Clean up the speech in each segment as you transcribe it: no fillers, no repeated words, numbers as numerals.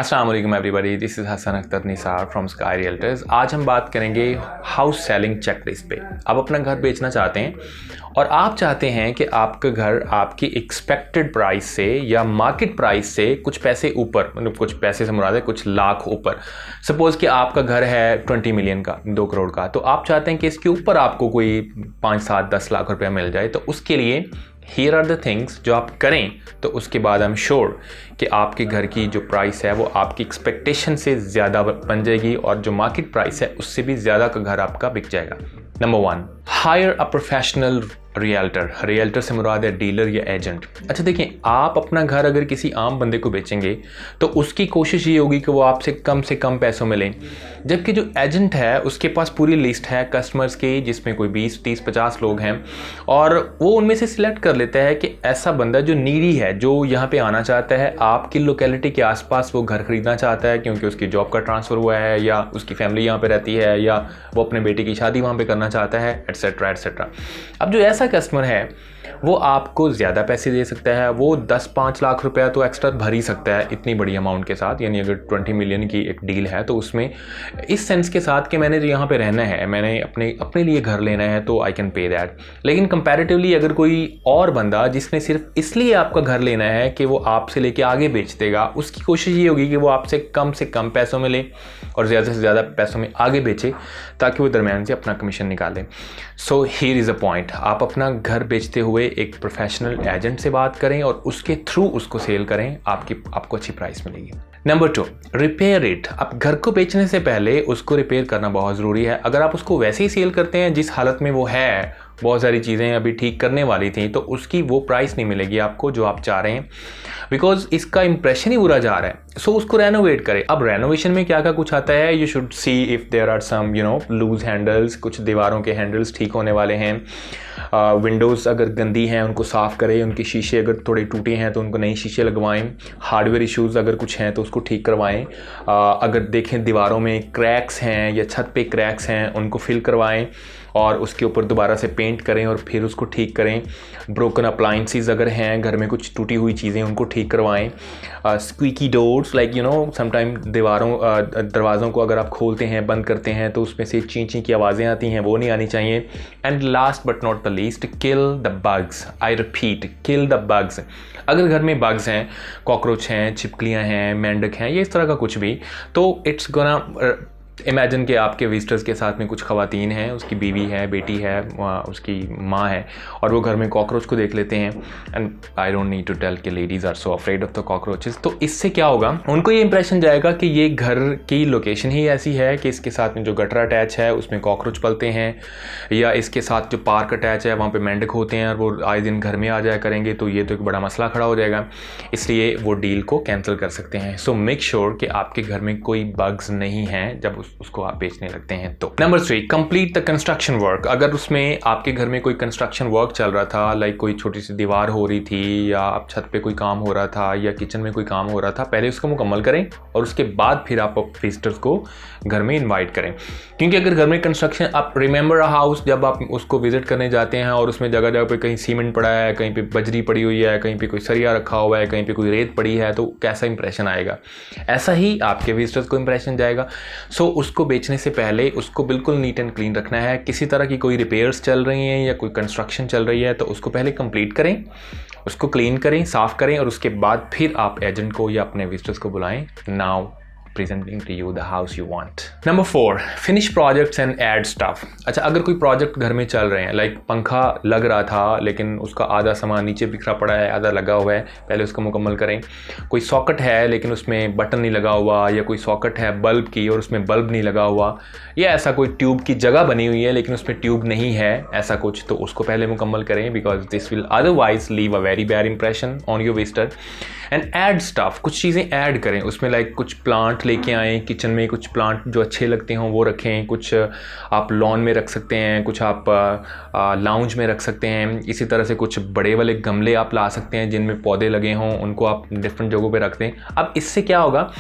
अस्सलाम वालेकुम everybody, this is Hasan Akhtar Nisar from Sky Realtors. आज हम बात करेंगे हाउस सेलिंग चेकलिस्ट पे। आप अपना घर बेचना चाहते हैं और आप चाहते हैं कि आपका घर आपकी एक्सपेक्टेड प्राइस से या मार्केट प्राइस से कुछ पैसे ऊपर, मतलब कुछ पैसे से मुराद है कुछ लाख ऊपर। सपोज़ कि आपका घर है 20 मिलियन का, 2 करोड़ का, तो आप चाहते हैं कि इसके ऊपर आपको कोई 5, 7, 10 लाख रुपया मिल जाए। तो उसके लिए हियर आर द थिंग्स जो आप करें तो उसके बाद आई एम श्योर कि आपके घर की जो प्राइस है वो आपकी एक्सपेक्टेशन से ज़्यादा बन जाएगी और जो मार्केट प्राइस है उससे भी ज़्यादा का घर आपका बिक जाएगा। Number 1, higher a professional realtor से मुराद है डीलर या एजेंट। अच्छा देखिए, आप अपना घर अगर किसी आम बंदे को बेचेंगे तो उसकी कोशिश ये होगी कि वो आपसे कम पैसों में लें, जबकि जो एजेंट है उसके पास पूरी लिस्ट है कस्टमर्स की जिसमें कोई 20, 30, 50 लोग हैं और वो उनमें से सिलेक्ट कर लेता है कि ऐसा बंदा जो नीडी है, जो यहाँ पे आना चाहता है, आपकी लोकेलिटी के आसपास वो घर खरीदना चाहता है क्योंकि उसकी जॉब का ट्रांसफ़र हुआ है या उसकी फैमिली यहाँ पे रहती है या वो अपने बेटे की शादी वहाँ पे करना चाहता है, एट्सेट्रा एट्सेट्रा। अब जो ऐसा कस्टमर है वो आपको ज़्यादा पैसे दे सकता है, वो 10-5 लाख रुपया तो एक्स्ट्रा भर ही सकता है इतनी बड़ी अमाउंट के साथ। यानी अगर 20 मिलियन की एक डील है तो उसमें इस सेंस के साथ कि मैंने यहाँ पे रहना है, मैंने अपने लिए घर लेना है तो आई कैन पे दैट। लेकिन कंपैरेटिवली अगर कोई और बंदा जिसने सिर्फ इसलिए आपका घर लेना है कि वो आपसे लेके आगे बेच देगा, उसकी कोशिश ये होगी कि वो आपसे कम पैसों में ले और ज़्यादा से ज़्यादा पैसों में आगे बेचे ताकि वो दरम्यान से अपना कमीशन निकालें। So here is a point, आप अपना घर बेचते हुए एक प्रोफेशनल एजेंट से बात करें और उसके थ्रू उसको सेल करें, आपको अच्छी प्राइस मिलेगी। Number 2, repair it. अब घर को बेचने से पहले उसको रिपेयर करना बहुत ज़रूरी है। अगर आप उसको वैसे ही सेल करते हैं जिस हालत में वो है, बहुत सारी चीज़ें अभी ठीक करने वाली थी, तो उसकी वो प्राइस नहीं मिलेगी आपको जो आप चाह रहे हैं, बिकॉज इसका इंप्रेशन ही बुरा जा रहा है। सो उसको रेनोवेट करें। अब रेनोवेशन में क्या कुछ आता है, you should see if there are some loose handles, कुछ दीवारों के हैंडल्स ठीक होने वाले हैं, विंडोज़ अगर गंदी हैं उनको साफ़ करें, उनके शीशे अगर थोड़े टूटे हैं तो उनको नए शीशे लगवाएं, हार्डवेयर इश्यूज़ अगर कुछ हैं तो उसको ठीक करवाएं, अगर देखें दीवारों में क्रैक्स हैं या छत पे क्रैक्स हैं उनको फिल करवाएं और उसके ऊपर दोबारा से पेंट करें और फिर उसको ठीक करें। ब्रोकन अप्लाइंसेस अगर हैं घर में, कुछ टूटी हुई चीज़ें उनको ठीक करवाएं। स्क्वीकी डोर्स लाइक समटाइम दरवाज़ों को अगर आप खोलते हैं बंद करते हैं तो उसमें से ची की आवाज़ें आती हैं, वो नहीं आनी चाहिए। And last but not the least, kill the bugs. I repeat, kill the bugs. अगर घर में बग्स हैं, कॉकरोच हैं, छिपकलियाँ हैं, मेंढक हैं, ये इस तरह का कुछ भी, तो इट्स गोना इमेजिन कि आपके विजिटर्स के साथ में कुछ ख़वातीन हैं, उसकी बीवी है, बेटी है, उसकी माँ है और वो घर में कॉकरोच को देख लेते हैं। And I don't need to tell कि ladies are so afraid of the cockroaches. तो इससे क्या होगा, उनको ये इंप्रेशन जाएगा कि ये घर की लोकेशन ही ऐसी है कि इसके साथ में जो गटर अटैच है उसमें कॉकरोच पलते हैं, या इसके साथ जो पार्क अटैच है वहाँ पर मेंढक होते हैं और वो आए दिन घर में आ जाया करेंगे, तो ये तो एक बड़ा मसला खड़ा हो जाएगा, इसलिए वो डील को कैंसिल कर सकते हैं। सो मेक श्योर कि आपके घर में कोई बग्स नहीं हैं जब उसको आप बेचने लगते हैं। तो number 3, complete the construction work. अगर उसमें आपके घर में कोई कंस्ट्रक्शन वर्क चल रहा था, लाइक कोई छोटी सी दीवार हो रही थी या आप छत पे कोई काम हो रहा था या किचन में कोई काम हो रहा था, पहले उसको मुकम्मल करें और उसके बाद फिर आप विजिटर्स को घर में इन्वाइट करें। क्योंकि अगर घर में कंस्ट्रक्शन, आप रिमेंबर अ हाउस, जब आप उसको विजिट करने जाते हैं और उसमें जगह जगह पे कहीं सीमेंट पड़ा है, कहीं पे बजरी पड़ी हुई है, कहीं पे कोई सरिया रखा हुआ है, कहीं पे कोई रेत पड़ी है, तो कैसा इंप्रेशन आएगा, ऐसा ही आपके विजिटर्स को इंप्रेशन जाएगा। सो उसको बेचने से पहले उसको बिल्कुल नीट एंड क्लीन रखना है। किसी तरह की कोई रिपेयर्स चल रही हैं या कोई कंस्ट्रक्शन चल रही है तो उसको पहले कंप्लीट करें, उसको क्लीन करें, साफ़ करें और उसके बाद फिर आप एजेंट को या अपने विजिटर्स को बुलाएं। Now presenting to you the house you want. Number 4, finish projects and add stuff. अच्छा, अगर कोई प्रोजेक्ट घर में चल रहे हैं, लाइक पंखा लग रहा था लेकिन उसका आधा सामान नीचे बिखरा पड़ा है, आधा लगा हुआ है, पहले उसको मुकम्मल करें। कोई सॉकेट है लेकिन उसमें बटन नहीं लगा हुआ, या कोई सॉकेट है बल्ब की और उसमें बल्ब नहीं लगा हुआ, या ऐसा कोई ट्यूब की जगह बनी हुई है लेकिन उसमें ट्यूब नहीं है, ऐसा कुछ, तो उसको पहले मुकम्मल करें, because this will otherwise leave a very bad impression on your visitor. And add stuff, कुछ चीज़ें ऐड करें उसमें, लाइक कुछ प्लांट लेके आएँ, किचन में कुछ प्लांट जो अच्छे लगते हों वो रखें, कुछ आप लॉन में रख सकते हैं, कुछ आप लाउंज में रख सकते हैं। इसी तरह से कुछ बड़े वाले गमले आप ला सकते हैं जिनमें पौधे लगे हों, उनको आप डिफरेंट जगहों पे रख दें। अब इससे क्या होगा,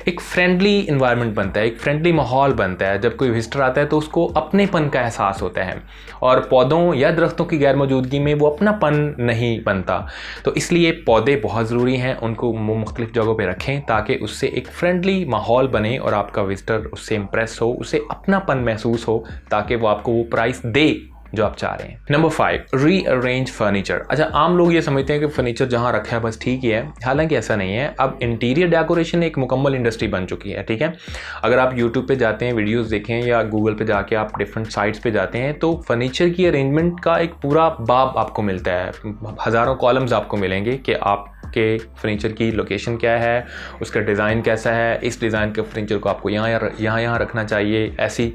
एक फ्रेंडली इन्वायरमेंट बनता है, एक फ्रेंडली माहौल बनता है। जब कोई विजिटर आता है तो उसको अपनेपन का एहसास होता है और पौधों या दरख्तों की गैर मौजूदगी में वो अपनापन नहीं बनता। तो इसलिए पौधे बहुत ज़रूरी हैं, उनको मुख्तलिफ जगहों पे रखें ताकि उससे एक फ्रेंडली माहौल बने और आपका विजिटर उससे इम्प्रेस हो, उसे अपनापन महसूस हो, ताकि वो आपको वो प्राइस दे जो आप चाह रहे हैं। Number 5, rearrange furniture. अच्छा, आम लोग ये समझते हैं कि फर्नीचर जहाँ रखा है बस ठीक ही है, हालांकि ऐसा नहीं है। अब इंटीरियर डेकोरेशन एक मुकम्मल इंडस्ट्री बन चुकी है, ठीक है। अगर आप यूट्यूब पे जाते हैं, वीडियोस देखें, या गूगल पे जाके आप डिफरेंट साइट्स पे जाते हैं, तो फर्नीचर की अरेंजमेंट का एक पूरा बाब आपको मिलता है, हज़ारों कॉलम्स आपको मिलेंगे कि आपके फर्नीचर की लोकेशन क्या है, उसका डिज़ाइन कैसा है, इस डिज़ाइन के फर्नीचर को आपको यहाँ रखना चाहिए, ऐसी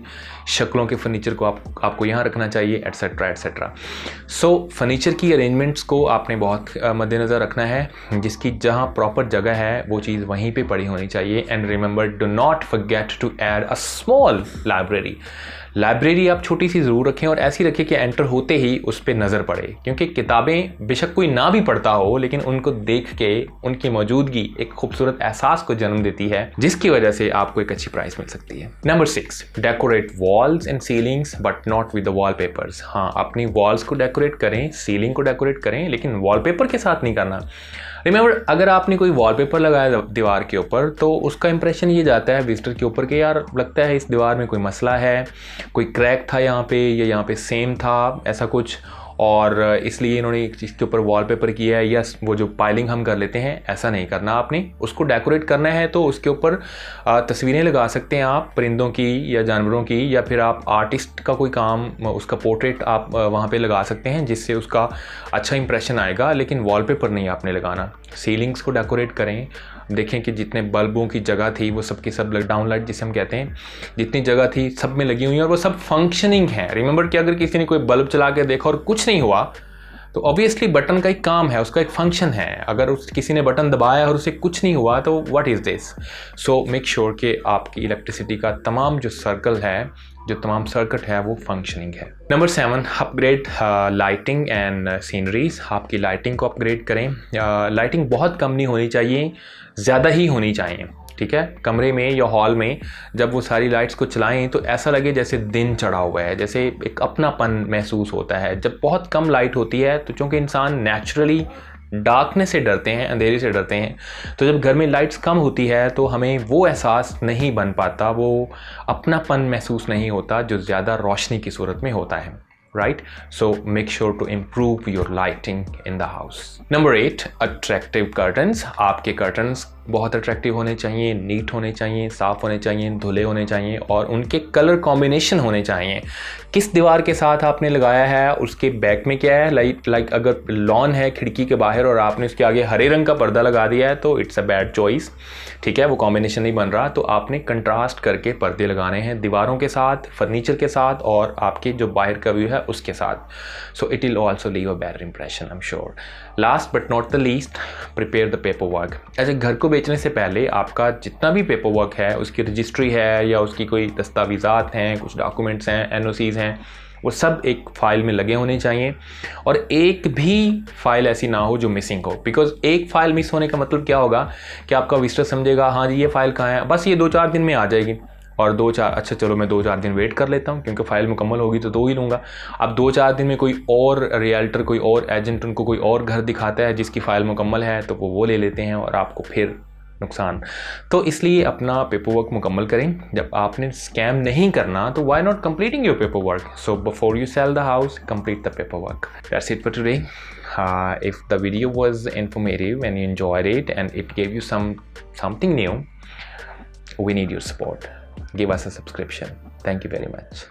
शक्लों के फर्नीचर को आपको यहाँ रखना चाहिए, एट्सेट्रा एट्सेट्रा। सो फर्नीचर की अरेंजमेंट्स को आपने बहुत मद्देनज़र रखना है, जिसकी जहाँ प्रॉपर जगह है वो चीज़ वहीं पे पड़ी होनी चाहिए। And remember, do not forget to add a small library आप छोटी सी ज़रूर रखें, और ऐसी रखें कि एंटर होते ही उस पर नज़र पड़े, क्योंकि किताबें बेशक कोई ना भी पढ़ता हो, लेकिन उनको देख के उनकी मौजूदगी एक खूबसूरत एहसास को जन्म देती है, जिसकी वजह से आपको एक अच्छी प्राइस मिल सकती है। Number 6, decorate walls and ceilings but not with the wallpapers. हाँ, अपनी वॉल्स को डेकोरेट करें, सीलिंग को डेकोरेट करें, लेकिन वॉलपेपर के साथ नहीं करना। रिमेंबर, अगर आपने कोई वॉलपेपर लगाया दीवार के ऊपर, तो उसका इंप्रेशन ये जाता है विजिटर के ऊपर कि यार लगता है इस दीवार में कोई मसला है, कोई क्रैक था यहाँ पे, या यहाँ पे सेम था, ऐसा कुछ, और इसलिए इन्होंने इसके ऊपर वॉलपेपर किया है, या वो जो पाइलिंग हम कर लेते हैं, ऐसा नहीं करना आपने। उसको डेकोरेट करना है तो उसके ऊपर तस्वीरें लगा सकते हैं आप, परिंदों की या जानवरों की, या फिर आप आर्टिस्ट का कोई काम, उसका पोर्ट्रेट आप वहाँ पे लगा सकते हैं, जिससे उसका अच्छा इंप्रेशन आएगा, लेकिन वॉलपेपर नहीं आपने लगाना। सीलिंग्स को डेकोरेट करें, देखें कि जितने बल्बों की जगह थी वो सब की सब डाउन लाइट जिसे हम कहते हैं, जितनी जगह थी सब में लगी हुई है और वो सब फंक्शनिंग है। रिमेंबर कि अगर किसी ने कोई बल्ब चला के देखा और कुछ नहीं हुआ, तो ऑब्वियसली बटन का एक काम है, उसका एक फंक्शन है। अगर किसी ने बटन दबाया और उसे कुछ नहीं हुआ, तो what is this? So make sure कि आपकी इलेक्ट्रिसिटी का तमाम जो सर्कल है, जो तमाम सर्किट है, वो फंक्शनिंग है। Number 7, upgrade lighting and sceneries. आपकी लाइटिंग को अपग्रेड करें। लाइटिंग बहुत कम नहीं होनी चाहिए, ज़्यादा ही होनी चाहिए, ठीक है। कमरे में या हॉल में जब वो सारी लाइट्स को चलाएं तो ऐसा लगे जैसे दिन चढ़ा हुआ है, जैसे एक अपनापन महसूस होता है। जब बहुत कम लाइट होती है, तो चूँकि इंसान नेचुरली डार्कनेस से डरते हैं, अंधेरे से डरते हैं, तो जब घर में लाइट्स कम होती है तो हमें वो एहसास नहीं बन पाता, वो अपनापन महसूस नहीं होता जो ज़्यादा रोशनी की सूरत में होता है, right? So make sure to improve your lighting in the house. Number 8, attractive curtains. आपके कर्टन्स बहुत अट्रैक्टिव होने चाहिए, नीट होने चाहिए, साफ़ होने चाहिए, धुले होने चाहिए, और उनके कलर कॉम्बिनेशन होने चाहिए। किस दीवार के साथ आपने लगाया है, उसके बैक में क्या है, लाइक अगर लॉन है खिड़की के बाहर और आपने उसके आगे हरे रंग का पर्दा लगा दिया है, तो इट्स अ बैड चॉइस, ठीक है, वो कॉम्बिनेशन नहीं बन रहा। तो आपने कंट्रास्ट करके पर्दे लगाने हैं दीवारों के साथ, फर्नीचर के साथ, और आपके जो बाहर का व्यू है उसके साथ। So it will also leave a bad impression, I am sure. Last but not the least, prepare the paper work. ऐसे घर को बेचने से पहले आपका जितना भी पेपर वर्क है, उसकी रजिस्ट्री है या उसकी कोई दस्तावेज़ात हैं, कुछ डॉक्यूमेंट्स हैं, एनओसीज़ हैं, वो सब एक फ़ाइल में लगे होने चाहिए, और एक भी फ़ाइल ऐसी ना हो जो मिसिंग हो। बिकॉज एक फ़ाइल मिस होने का मतलब क्या होगा कि आपका विजिटर समझेगा हाँ जी ये फ़ाइल कहाँ है, बस ये 2-4 दिन में आ जाएगी, और 2-4 अच्छा चलो मैं 2-4 दिन वेट कर लेता हूँ, क्योंकि फ़ाइल मुकम्मल होगी तो 2 ही लूँगा। अब 2-4 दिन में कोई और रियल्टर, कोई और एजेंट उनको कोई और घर दिखाता है जिसकी फ़ाइल मुकम्मल है, तो वो ले लेते हैं और आपको फिर नुकसान। तो इसलिए अपना पेपर वर्क मुकम्मल करें। जब आपने स्कैम नहीं करना, तो why not completing your paper work? So before you sell the house, complete the paper work. That's it for today. If the video was informative and you enjoyed it and it gave you something new, we need your support. Give us a subscription. Thank you very much.